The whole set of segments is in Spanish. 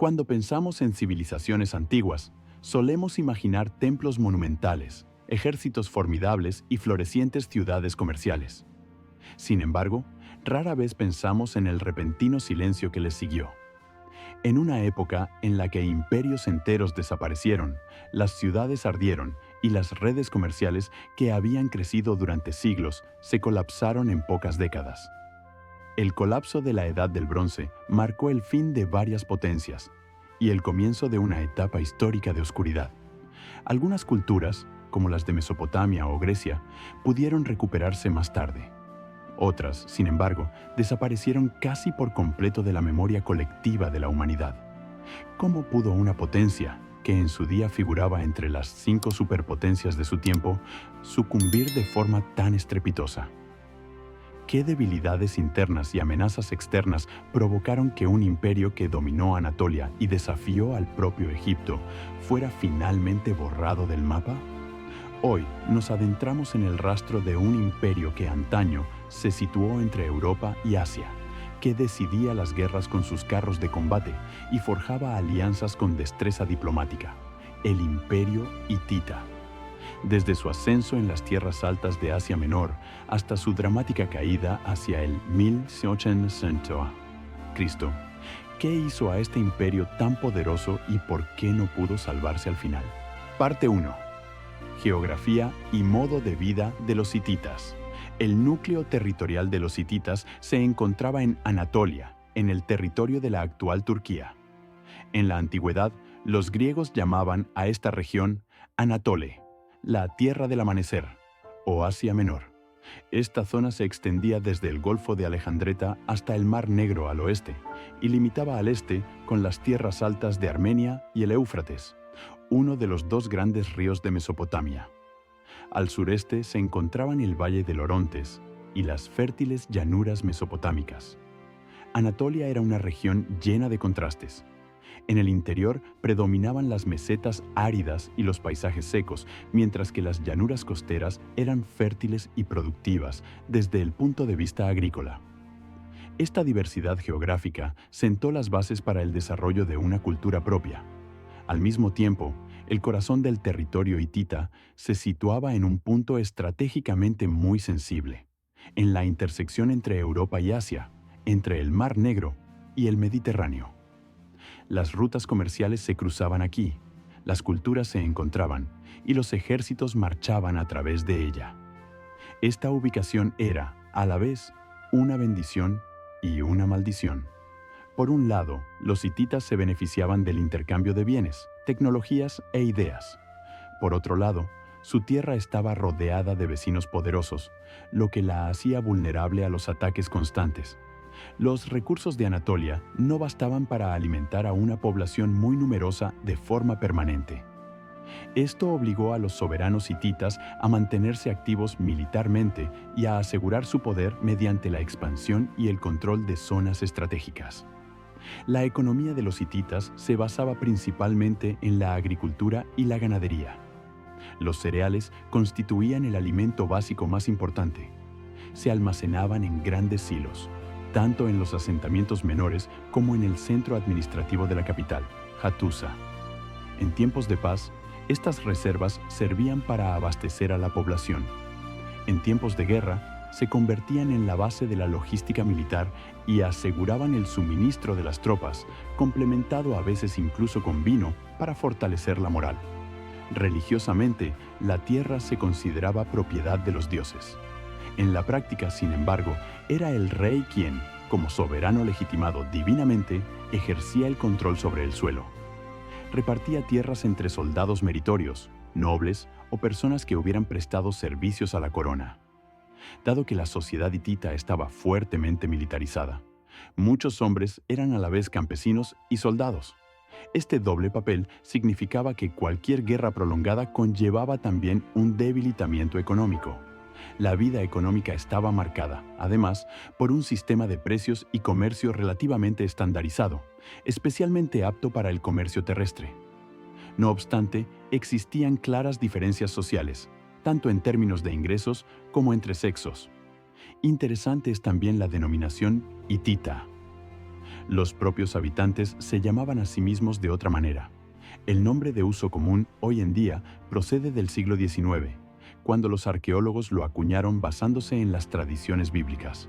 Cuando pensamos en civilizaciones antiguas, solemos imaginar templos monumentales, ejércitos formidables y florecientes ciudades comerciales. Sin embargo, rara vez pensamos en el repentino silencio que les siguió. En una época en la que imperios enteros desaparecieron, las ciudades ardieron y las redes comerciales que habían crecido durante siglos se colapsaron en pocas décadas. El colapso de la Edad del Bronce marcó el fin de varias potencias y el comienzo de una etapa histórica de oscuridad. Algunas culturas, como las de Mesopotamia o Grecia, pudieron recuperarse más tarde. Otras, sin embargo, desaparecieron casi por completo de la memoria colectiva de la humanidad. ¿Cómo pudo una potencia, que en su día figuraba entre las 5 superpotencias de su tiempo, sucumbir de forma tan estrepitosa? ¿Qué debilidades internas y amenazas externas provocaron que un imperio que dominó Anatolia y desafió al propio Egipto fuera finalmente borrado del mapa? Hoy nos adentramos en el rastro de un imperio que antaño se situó entre Europa y Asia, que decidía las guerras con sus carros de combate y forjaba alianzas con destreza diplomática: el Imperio Hitita. Desde su ascenso en las tierras altas de Asia Menor hasta su dramática caída hacia el 1800 Cristo, ¿qué hizo a este imperio tan poderoso y por qué no pudo salvarse al final? Parte 1. Geografía y modo de vida de los hititas. El núcleo territorial de los hititas se encontraba en Anatolia, en el territorio de la actual Turquía. En la antigüedad, los griegos llamaban a esta región Anatole, la tierra del amanecer, o Asia Menor. Esta zona se extendía desde el Golfo de Alejandreta hasta el Mar Negro al oeste, y limitaba al este con las tierras altas de Armenia y el Éufrates, uno de los 2 grandes ríos de Mesopotamia. Al sureste se encontraban el valle del Orontes y las fértiles llanuras mesopotámicas. Anatolia era una región llena de contrastes. En el interior predominaban las mesetas áridas y los paisajes secos, mientras que las llanuras costeras eran fértiles y productivas desde el punto de vista agrícola. Esta diversidad geográfica sentó las bases para el desarrollo de una cultura propia. Al mismo tiempo, el corazón del territorio hitita se situaba en un punto estratégicamente muy sensible, en la intersección entre Europa y Asia, entre el Mar Negro y el Mediterráneo. Las rutas comerciales se cruzaban aquí, las culturas se encontraban y los ejércitos marchaban a través de ella. Esta ubicación era, a la vez, una bendición y una maldición. Por un lado, los hititas se beneficiaban del intercambio de bienes, tecnologías e ideas. Por otro lado, su tierra estaba rodeada de vecinos poderosos, lo que la hacía vulnerable a los ataques constantes. Los recursos de Anatolia no bastaban para alimentar a una población muy numerosa de forma permanente. Esto obligó a los soberanos hititas a mantenerse activos militarmente y a asegurar su poder mediante la expansión y el control de zonas estratégicas. La economía de los hititas se basaba principalmente en la agricultura y la ganadería. Los cereales constituían el alimento básico más importante. Se almacenaban en grandes silos, tanto en los asentamientos menores como en el centro administrativo de la capital, Hattusa. En tiempos de paz, estas reservas servían para abastecer a la población. En tiempos de guerra, se convertían en la base de la logística militar y aseguraban el suministro de las tropas, complementado a veces incluso con vino para fortalecer la moral. Religiosamente, la tierra se consideraba propiedad de los dioses. En la práctica, sin embargo, era el rey quien, como soberano legitimado divinamente, ejercía el control sobre el suelo. Repartía tierras entre soldados meritorios, nobles o personas que hubieran prestado servicios a la corona. Dado que la sociedad hitita estaba fuertemente militarizada, muchos hombres eran a la vez campesinos y soldados. Este doble papel significaba que cualquier guerra prolongada conllevaba también un debilitamiento económico. La vida económica estaba marcada, además, por un sistema de precios y comercio relativamente estandarizado, especialmente apto para el comercio terrestre. No obstante, existían claras diferencias sociales, tanto en términos de ingresos como entre sexos. Interesante es también la denominación hitita. Los propios habitantes se llamaban a sí mismos de otra manera. El nombre de uso común hoy en día procede del siglo XIX, cuando los arqueólogos lo acuñaron basándose en las tradiciones bíblicas.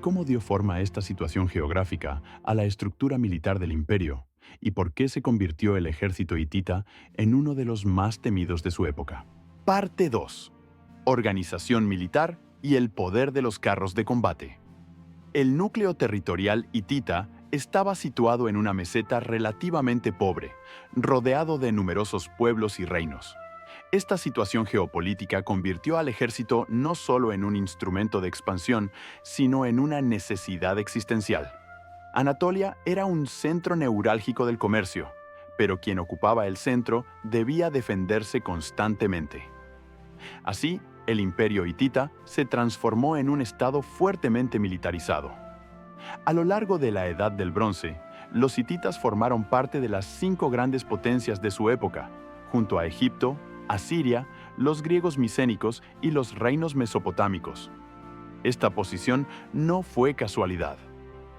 ¿Cómo dio forma esta situación geográfica a la estructura militar del imperio? ¿Y por qué se convirtió el ejército hitita en uno de los más temidos de su época? Parte 2. Organización militar y el poder de los carros de combate. El núcleo territorial hitita estaba situado en una meseta relativamente pobre, rodeado de numerosos pueblos y reinos. Esta situación geopolítica convirtió al ejército no solo en un instrumento de expansión, sino en una necesidad existencial. Anatolia era un centro neurálgico del comercio, pero quien ocupaba el centro debía defenderse constantemente. Así, el imperio hitita se transformó en un estado fuertemente militarizado. A lo largo de la Edad del Bronce, los hititas formaron parte de las 5 grandes potencias de su época, junto a Egipto, Asiria, los griegos micénicos y los reinos mesopotámicos. Esta posición no fue casualidad.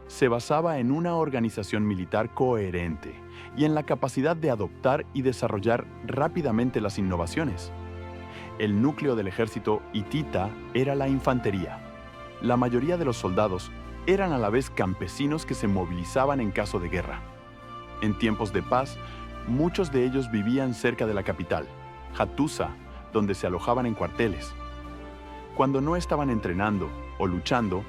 Se basaba en una organización militar coherente y en la capacidad de adoptar y desarrollar rápidamente las innovaciones. El núcleo del ejército hitita era la infantería. La mayoría de los soldados eran a la vez campesinos que se movilizaban en caso de guerra. En tiempos de paz, muchos de ellos vivían cerca de la capital, Hattusa, donde se alojaban en cuarteles. Cuando no estaban entrenando o luchando,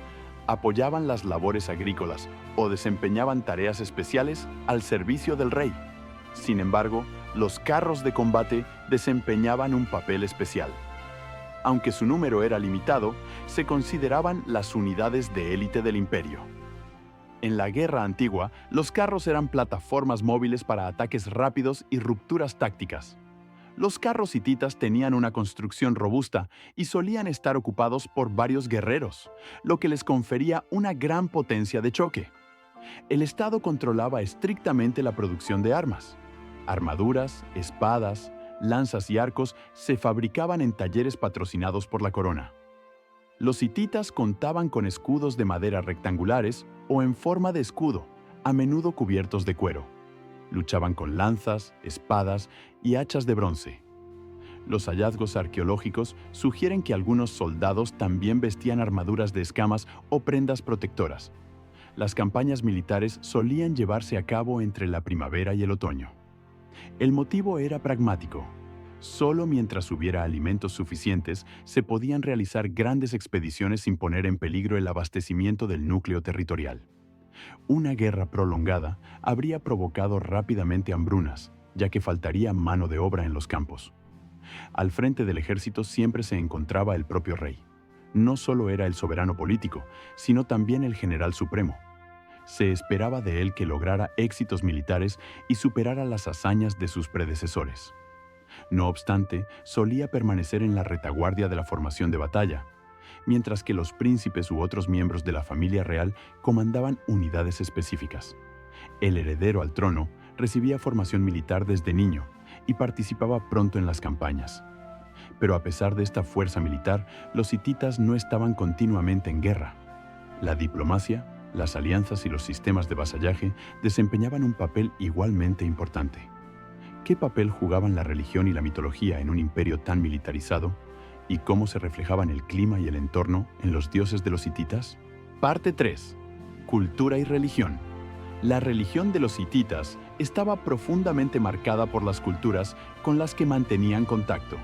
apoyaban las labores agrícolas o desempeñaban tareas especiales al servicio del rey. Sin embargo, los carros de combate desempeñaban un papel especial. Aunque su número era limitado, se consideraban las unidades de élite del imperio. En la guerra antigua, los carros eran plataformas móviles para ataques rápidos y rupturas tácticas. Los carros hititas tenían una construcción robusta y solían estar ocupados por varios guerreros, lo que les confería una gran potencia de choque. El Estado controlaba estrictamente la producción de armas. Armaduras, espadas, lanzas y arcos se fabricaban en talleres patrocinados por la corona. Los hititas contaban con escudos de madera rectangulares o en forma de escudo, a menudo cubiertos de cuero. Luchaban con lanzas, espadas y hachas de bronce. Los hallazgos arqueológicos sugieren que algunos soldados también vestían armaduras de escamas o prendas protectoras. Las campañas militares solían llevarse a cabo entre la primavera y el otoño. El motivo era pragmático. Solo mientras hubiera alimentos suficientes se podían realizar grandes expediciones sin poner en peligro el abastecimiento del núcleo territorial. Una guerra prolongada habría provocado rápidamente hambrunas, ya que faltaría mano de obra en los campos. Al frente del ejército siempre se encontraba el propio rey. No solo era el soberano político, sino también el general supremo. Se esperaba de él que lograra éxitos militares y superara las hazañas de sus predecesores. No obstante, solía permanecer en la retaguardia de la formación de batalla, mientras que los príncipes u otros miembros de la familia real comandaban unidades específicas. El heredero al trono recibía formación militar desde niño y participaba pronto en las campañas. Pero a pesar de esta fuerza militar, los hititas no estaban continuamente en guerra. La diplomacia, las alianzas y los sistemas de vasallaje desempeñaban un papel igualmente importante. ¿Qué papel jugaban la religión y la mitología en un imperio tan militarizado? ¿Y cómo se reflejaban el clima y el entorno en los dioses de los hititas? Parte 3. Cultura y religión. La religión de los hititas estaba profundamente marcada por las culturas con las que mantenían contacto.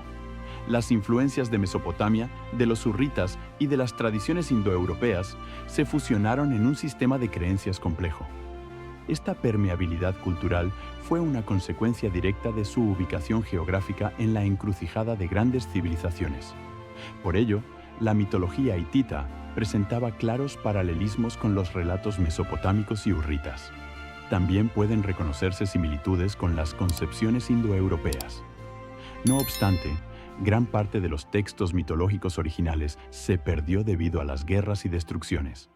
Las influencias de Mesopotamia, de los hurritas y de las tradiciones indoeuropeas se fusionaron en un sistema de creencias complejo. Esta permeabilidad cultural fue una consecuencia directa de su ubicación geográfica en la encrucijada de grandes civilizaciones. Por ello, la mitología hitita presentaba claros paralelismos con los relatos mesopotámicos y hurritas. También pueden reconocerse similitudes con las concepciones indoeuropeas. No obstante, gran parte de los textos mitológicos originales se perdió debido a las guerras y destrucciones.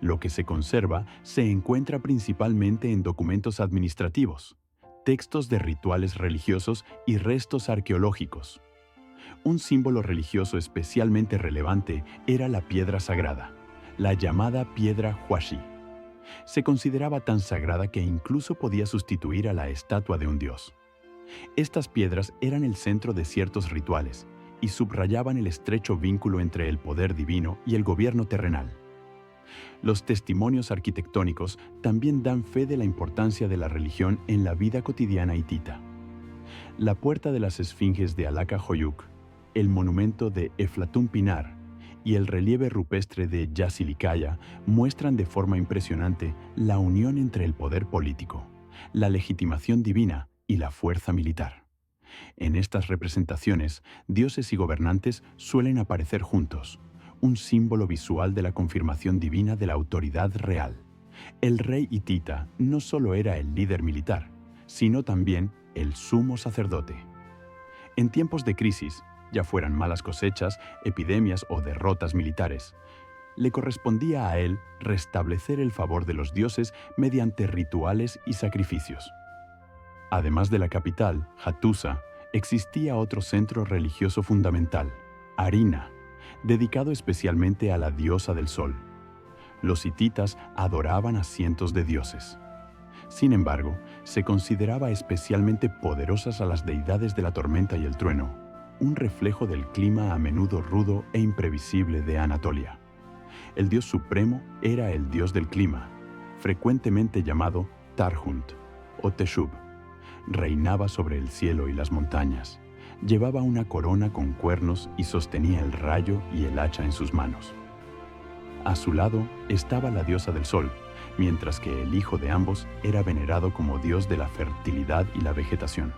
Lo que se conserva se encuentra principalmente en documentos administrativos, textos de rituales religiosos y restos arqueológicos. Un símbolo religioso especialmente relevante era la piedra sagrada, la llamada piedra Huashi. Se consideraba tan sagrada que incluso podía sustituir a la estatua de un dios. Estas piedras eran el centro de ciertos rituales y subrayaban el estrecho vínculo entre el poder divino y el gobierno terrenal. Los testimonios arquitectónicos también dan fe de la importancia de la religión en la vida cotidiana hitita. La puerta de las esfinges de Alaka Hoyuk, el monumento de Eflatun Pinar y el relieve rupestre de Yasilikaya muestran de forma impresionante la unión entre el poder político, la legitimación divina y la fuerza militar. En estas representaciones, dioses y gobernantes suelen aparecer juntos, un símbolo visual de la confirmación divina de la autoridad real. El rey hitita no solo era el líder militar, sino también el sumo sacerdote. En tiempos de crisis, ya fueran malas cosechas, epidemias o derrotas militares, le correspondía a él restablecer el favor de los dioses mediante rituales y sacrificios. Además de la capital, Hattusa, existía otro centro religioso fundamental, Harina, dedicado especialmente a la diosa del sol. Los hititas adoraban a cientos de dioses. Sin embargo, se consideraba especialmente poderosas a las deidades de la tormenta y el trueno, un reflejo del clima a menudo rudo e imprevisible de Anatolia. El dios supremo era el dios del clima, frecuentemente llamado Tarhunt o Teshub. Reinaba sobre el cielo y las montañas. Llevaba una corona con cuernos y sostenía el rayo y el hacha en sus manos. A su lado estaba la diosa del sol, mientras que el hijo de ambos era venerado como dios de la fertilidad y la vegetación.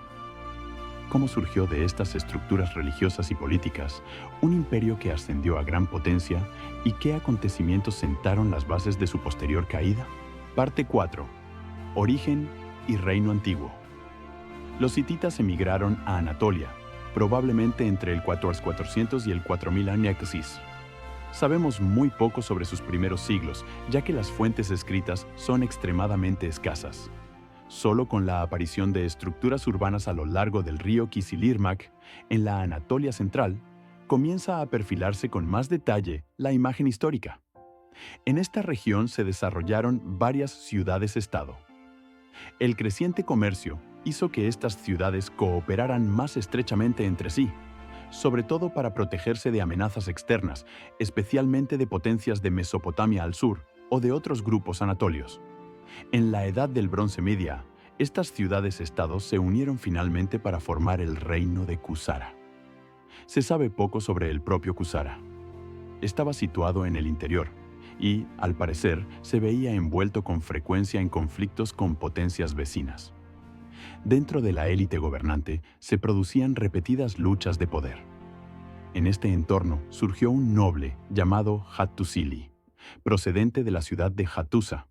¿Cómo surgió de estas estructuras religiosas y políticas un imperio que ascendió a gran potencia y qué acontecimientos sentaron las bases de su posterior caída? Parte 4. Origen y reino antiguo. Los hititas emigraron a Anatolia, probablemente entre el 4400 y el 4000 a.C. Sabemos muy poco sobre sus primeros siglos, ya que las fuentes escritas son extremadamente escasas. Solo con la aparición de estructuras urbanas a lo largo del río Kizilirmak, en la Anatolia central, comienza a perfilarse con más detalle la imagen histórica. En esta región se desarrollaron varias ciudades-estado. El creciente comercio hizo que estas ciudades cooperaran más estrechamente entre sí, sobre todo para protegerse de amenazas externas, especialmente de potencias de Mesopotamia al sur o de otros grupos anatolios. En la Edad del Bronce Media, estas ciudades-estados se unieron finalmente para formar el reino de Kusara. Se sabe poco sobre el propio Kusara. Estaba situado en el interior y, al parecer, se veía envuelto con frecuencia en conflictos con potencias vecinas. Dentro de la élite gobernante se producían repetidas luchas de poder. En este entorno surgió un noble llamado Hattusili, procedente de la ciudad de Hattusa.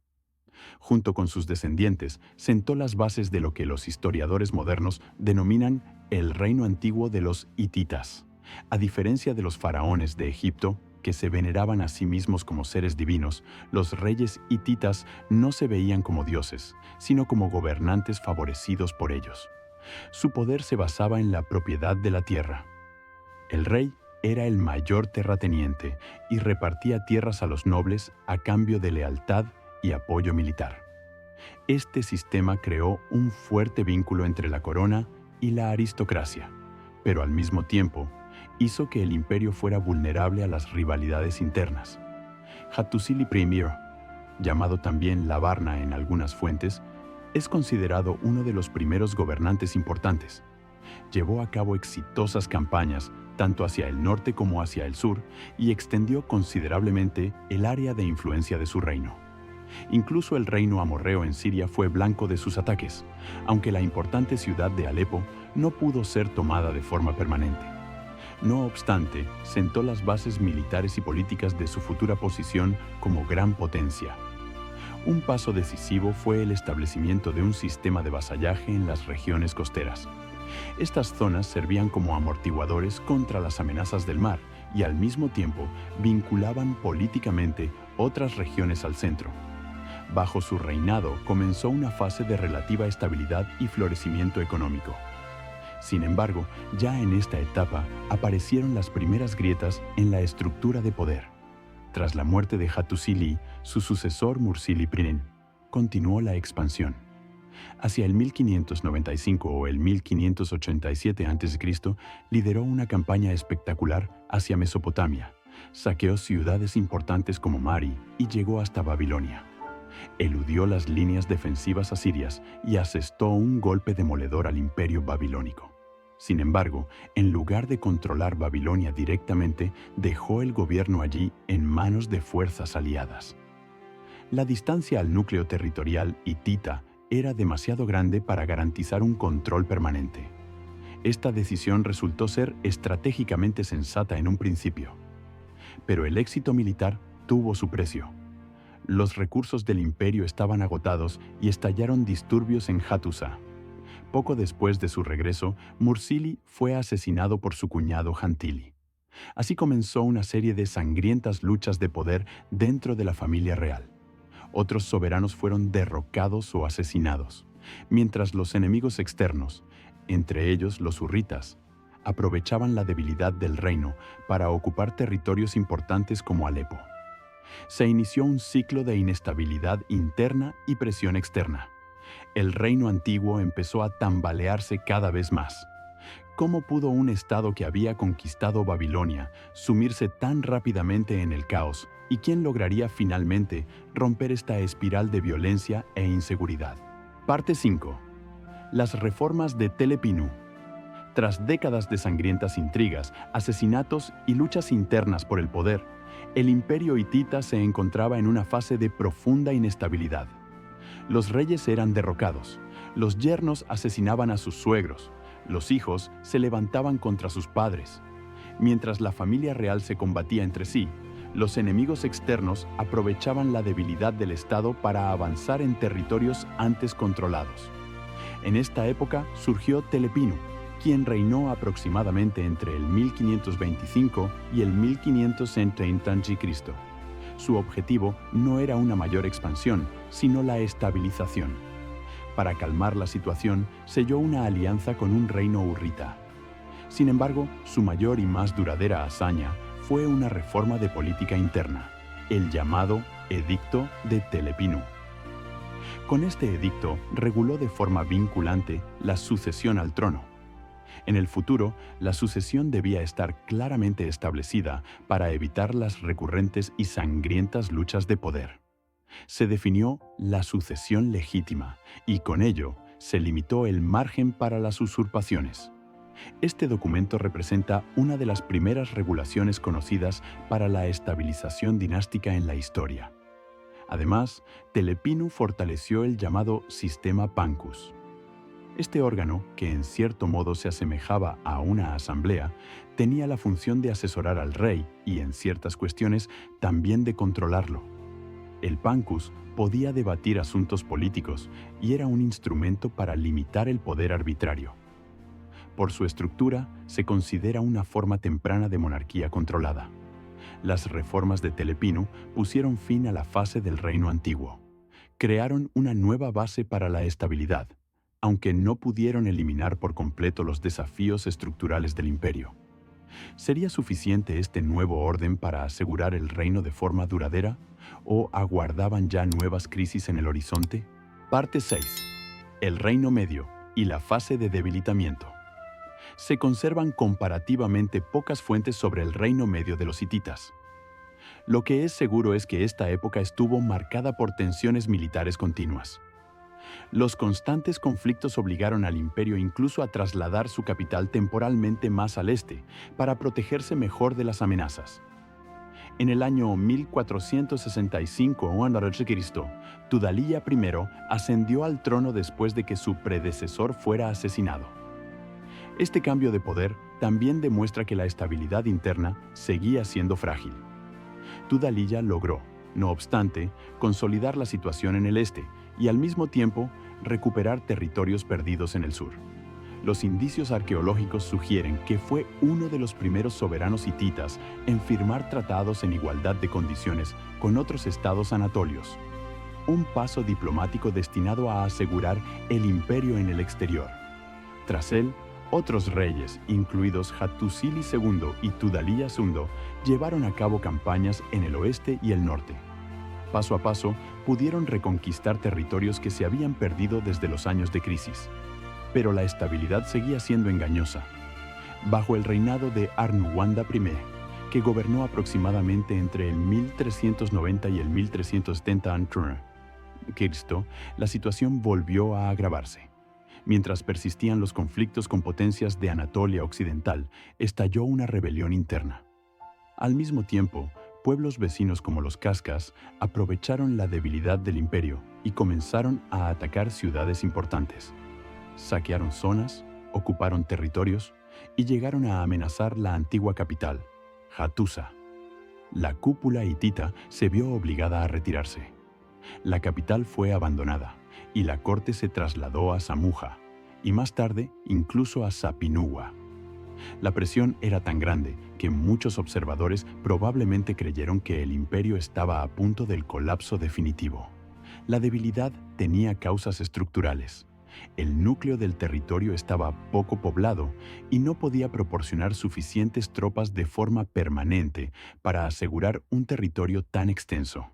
Junto con sus descendientes, sentó las bases de lo que los historiadores modernos denominan el reino antiguo de los hititas. A diferencia de los faraones de Egipto, que se veneraban a sí mismos como seres divinos, los reyes hititas no se veían como dioses, sino como gobernantes favorecidos por ellos. Su poder se basaba en la propiedad de la tierra. El rey era el mayor terrateniente y repartía tierras a los nobles a cambio de lealtad y apoyo militar. Este sistema creó un fuerte vínculo entre la corona y la aristocracia, pero al mismo tiempo hizo que el imperio fuera vulnerable a las rivalidades internas. Hattusili I, llamado también Labarna en algunas fuentes, es considerado uno de los primeros gobernantes importantes. Llevó a cabo exitosas campañas tanto hacia el norte como hacia el sur y extendió considerablemente el área de influencia de su reino. Incluso el reino amorreo en Siria fue blanco de sus ataques, aunque la importante ciudad de Alepo no pudo ser tomada de forma permanente. No obstante, sentó las bases militares y políticas de su futura posición como gran potencia. Un paso decisivo fue el establecimiento de un sistema de vasallaje en las regiones costeras. Estas zonas servían como amortiguadores contra las amenazas del mar y al mismo tiempo vinculaban políticamente otras regiones al centro. Bajo su reinado comenzó una fase de relativa estabilidad y florecimiento económico. Sin embargo, ya en esta etapa aparecieron las primeras grietas en la estructura de poder. Tras la muerte de Hattusili, su sucesor Mursili-Prim continuó la expansión. Hacia el 1595 o el 1587 a.C., lideró una campaña espectacular hacia Mesopotamia, saqueó ciudades importantes como Mari y llegó hasta Babilonia. Eludió las líneas defensivas asirias y asestó un golpe demoledor al imperio babilónico. Sin embargo, en lugar de controlar Babilonia directamente, dejó el gobierno allí en manos de fuerzas aliadas. La distancia al núcleo territorial hitita era demasiado grande para garantizar un control permanente. Esta decisión resultó ser estratégicamente sensata en un principio. Pero el éxito militar tuvo su precio. Los recursos del imperio estaban agotados y estallaron disturbios en Hattusa. Poco después de su regreso, Mursili fue asesinado por su cuñado Jantili. Así comenzó una serie de sangrientas luchas de poder dentro de la familia real. Otros soberanos fueron derrocados o asesinados, mientras los enemigos externos, entre ellos los hurritas, aprovechaban la debilidad del reino para ocupar territorios importantes como Alepo. Se inició un ciclo de inestabilidad interna y presión externa. El reino antiguo empezó a tambalearse cada vez más. ¿Cómo pudo un estado que había conquistado Babilonia sumirse tan rápidamente en el caos? ¿Y quién lograría finalmente romper esta espiral de violencia e inseguridad? Parte 5. Las reformas de Telepinu. Tras décadas de sangrientas intrigas, asesinatos y luchas internas por el poder, el imperio hitita se encontraba en una fase de profunda inestabilidad. Los reyes eran derrocados, los yernos asesinaban a sus suegros, los hijos se levantaban contra sus padres. Mientras la familia real se combatía entre sí, los enemigos externos aprovechaban la debilidad del Estado para avanzar en territorios antes controlados. En esta época surgió Telepinu, quien reinó aproximadamente entre el 1525 y el 1530 a.C. Su objetivo no era una mayor expansión, sino la estabilización. Para calmar la situación, selló una alianza con un reino hurrita. Sin embargo, su mayor y más duradera hazaña fue una reforma de política interna, el llamado Edicto de Telepinu. Con este edicto reguló de forma vinculante la sucesión al trono. En el futuro, la sucesión debía estar claramente establecida para evitar las recurrentes y sangrientas luchas de poder. Se definió la sucesión legítima y con ello se limitó el margen para las usurpaciones. Este documento representa una de las primeras regulaciones conocidas para la estabilización dinástica en la historia. Además, Telepinu fortaleció el llamado sistema Pancus. Este órgano, que en cierto modo se asemejaba a una asamblea, tenía la función de asesorar al rey y, en ciertas cuestiones, también de controlarlo. El Pancus podía debatir asuntos políticos y era un instrumento para limitar el poder arbitrario. Por su estructura, se considera una forma temprana de monarquía controlada. Las reformas de Telepinu pusieron fin a la fase del reino antiguo. Crearon una nueva base para la estabilidad, aunque no pudieron eliminar por completo los desafíos estructurales del imperio. ¿Sería suficiente este nuevo orden para asegurar el reino de forma duradera? ¿O aguardaban ya nuevas crisis en el horizonte? Parte 6. El Reino Medio y la fase de debilitamiento. Se conservan comparativamente pocas fuentes sobre el Reino Medio de los hititas. Lo que es seguro es que esta época estuvo marcada por tensiones militares continuas. Los constantes conflictos obligaron al imperio incluso a trasladar su capital temporalmente más al este para protegerse mejor de las amenazas. En el año 1465 a.C., Tudhaliya I ascendió al trono después de que su predecesor fuera asesinado. Este cambio de poder también demuestra que la estabilidad interna seguía siendo frágil. Tudhaliya logró, no obstante, consolidar la situación en el este y al mismo tiempo recuperar territorios perdidos en el sur. Los indicios arqueológicos sugieren que fue uno de los primeros soberanos hititas en firmar tratados en igualdad de condiciones con otros estados anatolios, un paso diplomático destinado a asegurar el imperio en el exterior. Tras él, Otros reyes, incluidos Hattusili II y Tudhaliya II, llevaron a cabo campañas en el oeste y el norte. Paso a paso, pudieron reconquistar territorios que se habían perdido desde los años de crisis. Pero la estabilidad seguía siendo engañosa. Bajo el reinado de Arnuwanda I, que gobernó aproximadamente entre el 1390 y el 1370 a.C., la situación volvió a agravarse. Mientras persistían los conflictos con potencias de Anatolia Occidental, estalló una rebelión interna. Al mismo tiempo, pueblos vecinos como los Cascas aprovecharon la debilidad del imperio y comenzaron a atacar ciudades importantes. Saquearon zonas, ocuparon territorios y llegaron a amenazar la antigua capital, Hattusa. La cúpula hitita se vio obligada a retirarse. La capital fue abandonada y la corte se trasladó a Samuja y más tarde incluso a Sapinuwa. La presión era tan grande que muchos observadores probablemente creyeron que el imperio estaba a punto del colapso definitivo. La debilidad tenía causas estructurales. El núcleo del territorio estaba poco poblado y no podía proporcionar suficientes tropas de forma permanente para asegurar un territorio tan extenso.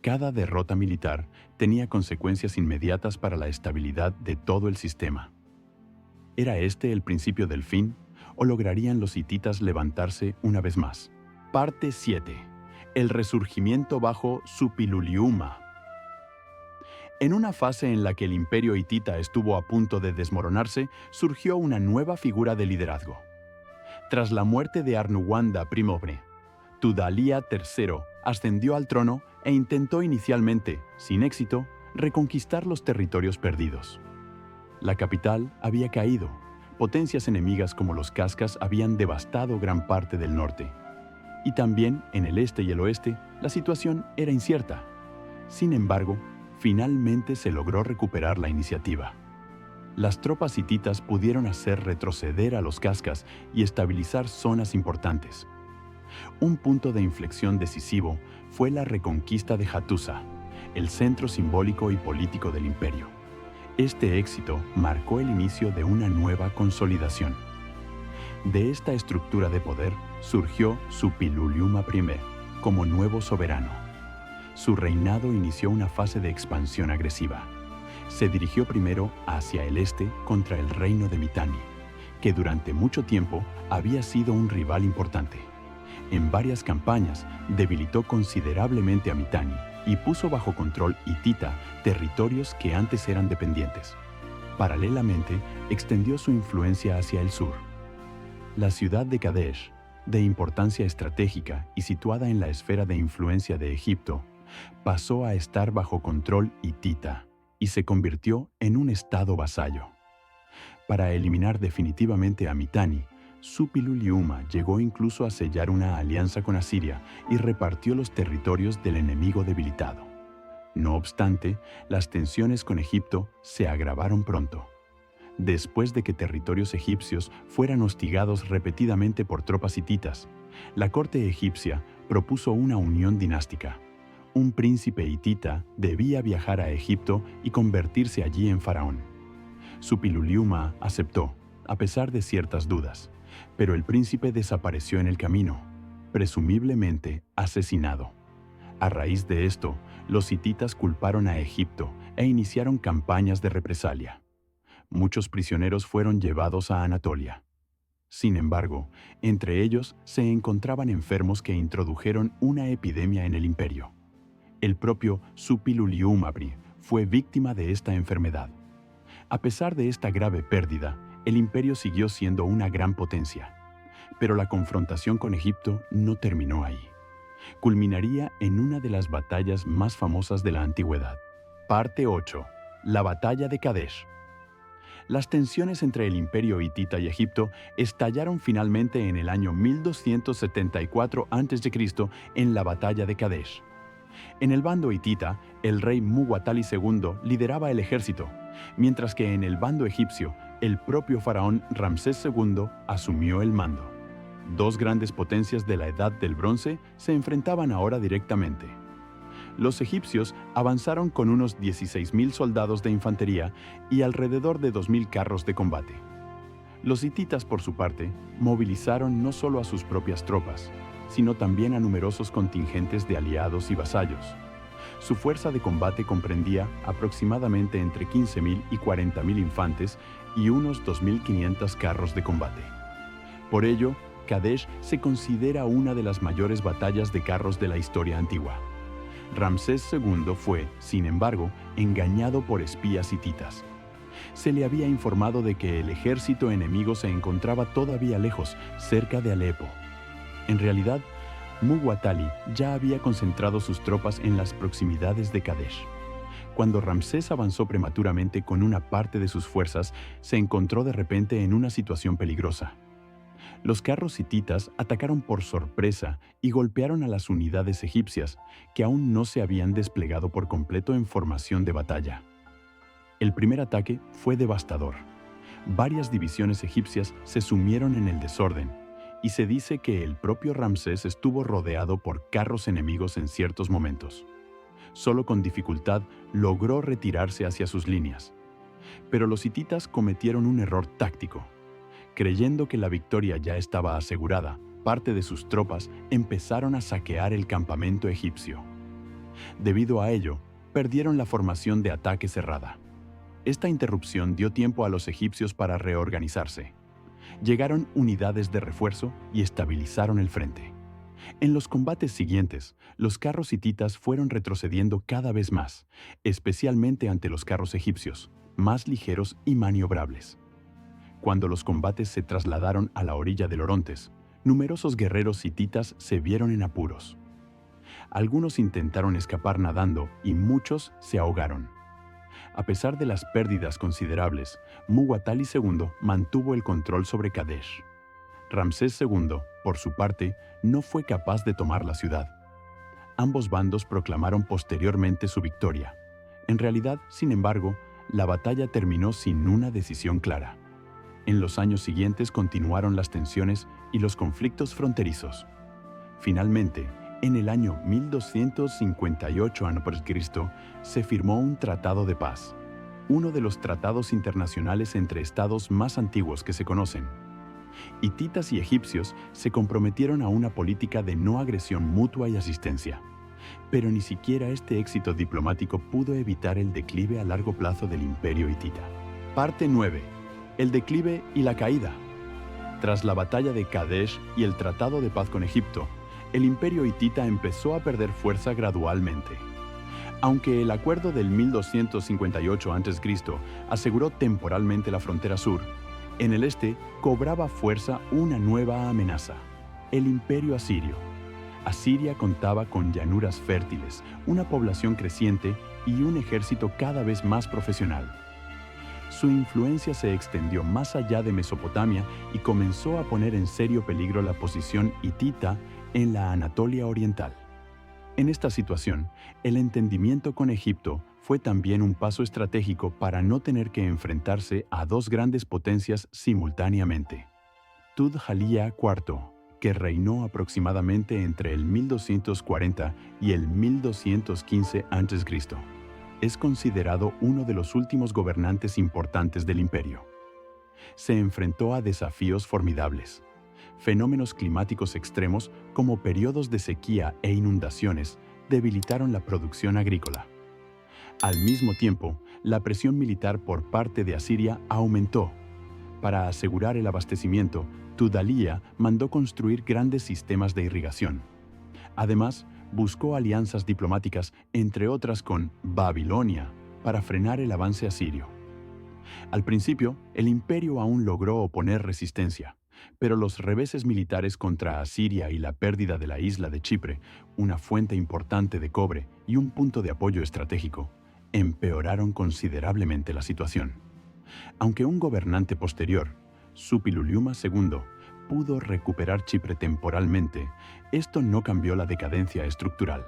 Cada derrota militar tenía consecuencias inmediatas para la estabilidad de todo el sistema. ¿Era este el principio del fin o lograrían los hititas levantarse una vez más? Parte 7. El resurgimiento bajo Suppiluliuma. En una fase en la que el imperio hitita estuvo a punto de desmoronarse, surgió una nueva figura de liderazgo. Tras la muerte de Arnuwanda I, Tudhaliya III ascendió al trono e intentó inicialmente, sin éxito, reconquistar los territorios perdidos. La capital había caído. Potencias enemigas como los Cascas habían devastado gran parte del norte. Y también, en el este y el oeste, la situación era incierta. Sin embargo, finalmente se logró recuperar la iniciativa. Las tropas hititas pudieron hacer retroceder a los Cascas y estabilizar zonas importantes. Un punto de inflexión decisivo fue la reconquista de Hattusa, el centro simbólico y político del imperio. Este éxito marcó el inicio de una nueva consolidación. De esta estructura de poder surgió Suppiluliuma I como nuevo soberano. Su reinado inició una fase de expansión agresiva. Se dirigió primero hacia el este contra el reino de Mitanni, que durante mucho tiempo había sido un rival importante. En varias campañas debilitó considerablemente a Mitanni y puso bajo control hitita territorios que antes eran dependientes. Paralelamente, extendió su influencia hacia el sur. La ciudad de Kadesh, de importancia estratégica y situada en la esfera de influencia de Egipto, pasó a estar bajo control hitita y se convirtió en un estado vasallo. Para eliminar definitivamente a Mitanni, Suppiluliuma llegó incluso a sellar una alianza con Asiria y repartió los territorios del enemigo debilitado. No obstante, las tensiones con Egipto se agravaron pronto. Después de que territorios egipcios fueran hostigados repetidamente por tropas hititas, la corte egipcia propuso una unión dinástica. Un príncipe hitita debía viajar a Egipto y convertirse allí en faraón. Suppiluliuma aceptó, a pesar de ciertas dudas, pero el príncipe desapareció en el camino, presumiblemente asesinado. A raíz de esto, los hititas culparon a Egipto e iniciaron campañas de represalia. Muchos prisioneros fueron llevados a Anatolia. Sin embargo, entre ellos se encontraban enfermos que introdujeron una epidemia en el imperio. El propio Suppiluliuma I fue víctima de esta enfermedad. A pesar de esta grave pérdida, el imperio siguió siendo una gran potencia. Pero la confrontación con Egipto no terminó ahí. Culminaría en una de las batallas más famosas de la antigüedad. Parte 8. La batalla de Kadesh. Las tensiones entre el imperio hitita y Egipto estallaron finalmente en el año 1274 a.C. en la batalla de Kadesh. En el bando hitita, el rey Muwatalli II lideraba el ejército, mientras que en el bando egipcio, el propio faraón Ramsés II asumió el mando. Dos grandes potencias de la Edad del Bronce se enfrentaban ahora directamente. Los egipcios avanzaron con unos 16.000 soldados de infantería y alrededor de 2.000 carros de combate. Los hititas, por su parte, movilizaron no solo a sus propias tropas, sino también a numerosos contingentes de aliados y vasallos. Su fuerza de combate comprendía aproximadamente entre 15.000 y 40.000 infantes y unos 2.500 carros de combate. Por ello, Kadesh se considera una de las mayores batallas de carros de la historia antigua. Ramsés II fue, sin embargo, engañado por espías hititas. Se le había informado de que el ejército enemigo se encontraba todavía lejos, cerca de Alepo. En realidad, Muwatalli ya había concentrado sus tropas en las proximidades de Kadesh. Cuando Ramsés avanzó prematuramente con una parte de sus fuerzas, se encontró de repente en una situación peligrosa. Los carros hititas atacaron por sorpresa y golpearon a las unidades egipcias, que aún no se habían desplegado por completo en formación de batalla. El primer ataque fue devastador. Varias divisiones egipcias se sumieron en el desorden, y se dice que el propio Ramsés estuvo rodeado por carros enemigos en ciertos momentos. Solo con dificultad logró retirarse hacia sus líneas. Pero los hititas cometieron un error táctico. Creyendo que la victoria ya estaba asegurada, parte de sus tropas empezaron a saquear el campamento egipcio. Debido a ello, perdieron la formación de ataque cerrada. Esta interrupción dio tiempo a los egipcios para reorganizarse. Llegaron unidades de refuerzo y estabilizaron el frente. En los combates siguientes, los carros hititas fueron retrocediendo cada vez más, especialmente ante los carros egipcios, más ligeros y maniobrables. Cuando los combates se trasladaron a la orilla del Orontes, numerosos guerreros hititas se vieron en apuros. Algunos intentaron escapar nadando y muchos se ahogaron. A pesar de las pérdidas considerables, Muwatalli II mantuvo el control sobre Kadesh. Ramsés II, por su parte, no fue capaz de tomar la ciudad. Ambos bandos proclamaron posteriormente su victoria. En realidad, sin embargo, la batalla terminó sin una decisión clara. En los años siguientes continuaron las tensiones y los conflictos fronterizos. Finalmente, en el año 1258 a.C., se firmó un tratado de paz, uno de los tratados internacionales entre estados más antiguos que se conocen. Hititas y egipcios se comprometieron a una política de no agresión mutua y asistencia. Pero ni siquiera este éxito diplomático pudo evitar el declive a largo plazo del imperio hitita. Parte 9. El declive y la caída. Tras la batalla de Kadesh y el tratado de paz con Egipto, el imperio hitita empezó a perder fuerza gradualmente. Aunque el acuerdo del 1258 a.C. aseguró temporalmente la frontera sur, en el este cobraba fuerza una nueva amenaza: el imperio asirio. Asiria contaba con llanuras fértiles, una población creciente y un ejército cada vez más profesional. Su influencia se extendió más allá de Mesopotamia y comenzó a poner en serio peligro la posición hitita en la Anatolia oriental. En esta situación, el entendimiento con Egipto fue también un paso estratégico para no tener que enfrentarse a dos grandes potencias simultáneamente. Tudhaliya IV, que reinó aproximadamente entre el 1240 y el 1215 a.C., es considerado uno de los últimos gobernantes importantes del imperio. Se enfrentó a desafíos formidables. Fenómenos climáticos extremos como periodos de sequía e inundaciones debilitaron la producción agrícola. Al mismo tiempo, la presión militar por parte de Asiria aumentó. Para asegurar el abastecimiento, Tudhaliya mandó construir grandes sistemas de irrigación. Además, buscó alianzas diplomáticas, entre otras con Babilonia, para frenar el avance asirio. Al principio, el imperio aún logró oponer resistencia, pero los reveses militares contra Asiria y la pérdida de la isla de Chipre, una fuente importante de cobre y un punto de apoyo estratégico, empeoraron considerablemente la situación. Aunque un gobernante posterior, Suppiluliuma II, pudo recuperar Chipre temporalmente, esto no cambió la decadencia estructural.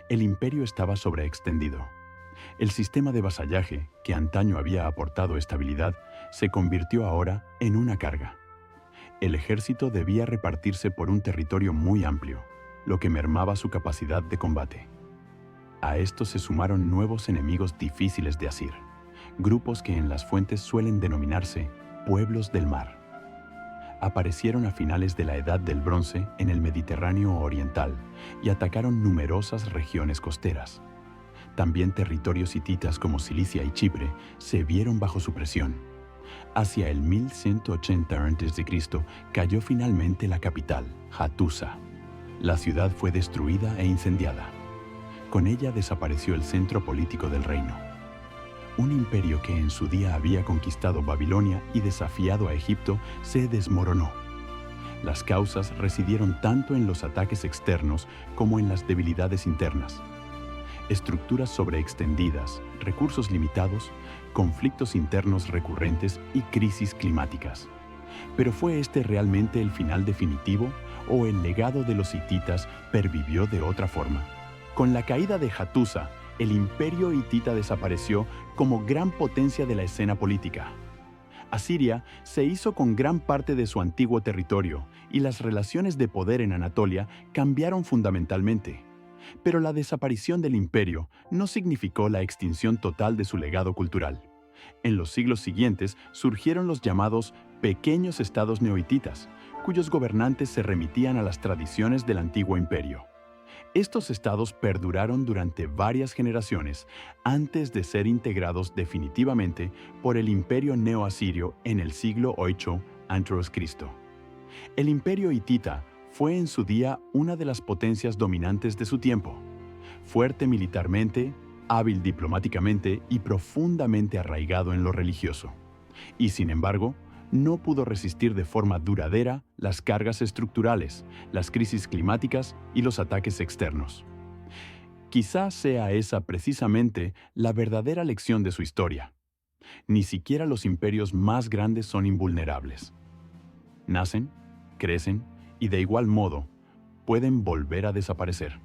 El imperio estaba sobreextendido. El sistema de vasallaje, que antaño había aportado estabilidad, se convirtió ahora en una carga. El ejército debía repartirse por un territorio muy amplio, lo que mermaba su capacidad de combate. A esto se sumaron nuevos enemigos difíciles de asir, grupos que en las fuentes suelen denominarse pueblos del mar. Aparecieron a finales de la Edad del Bronce en el Mediterráneo oriental y atacaron numerosas regiones costeras. También territorios hititas como Cilicia y Chipre se vieron bajo su presión. Hacia el 1180 a.C. cayó finalmente la capital, Hattusa. La ciudad fue destruida e incendiada. Con ella desapareció el centro político del reino. Un imperio que en su día había conquistado Babilonia y desafiado a Egipto se desmoronó. Las causas residieron tanto en los ataques externos como en las debilidades internas. Estructuras sobreextendidas, recursos limitados, conflictos internos recurrentes y crisis climáticas. ¿Pero fue este realmente el final definitivo o el legado de los hititas pervivió de otra forma? Con la caída de Hattusa, el imperio hitita desapareció como gran potencia de la escena política. Asiria se hizo con gran parte de su antiguo territorio y las relaciones de poder en Anatolia cambiaron fundamentalmente. Pero la desaparición del imperio no significó la extinción total de su legado cultural. En los siglos siguientes surgieron los llamados pequeños estados neohititas, cuyos gobernantes se remitían a las tradiciones del antiguo imperio. Estos estados perduraron durante varias generaciones antes de ser integrados definitivamente por el imperio neoasirio en el siglo VIII a.C. El imperio hitita fue en su día una de las potencias dominantes de su tiempo, fuerte militarmente, hábil diplomáticamente y profundamente arraigado en lo religioso. Y sin embargo, no pudo resistir de forma duradera las cargas estructurales, las crisis climáticas y los ataques externos. Quizás sea esa precisamente la verdadera lección de su historia. Ni siquiera los imperios más grandes son invulnerables. Nacen, crecen y de igual modo pueden volver a desaparecer.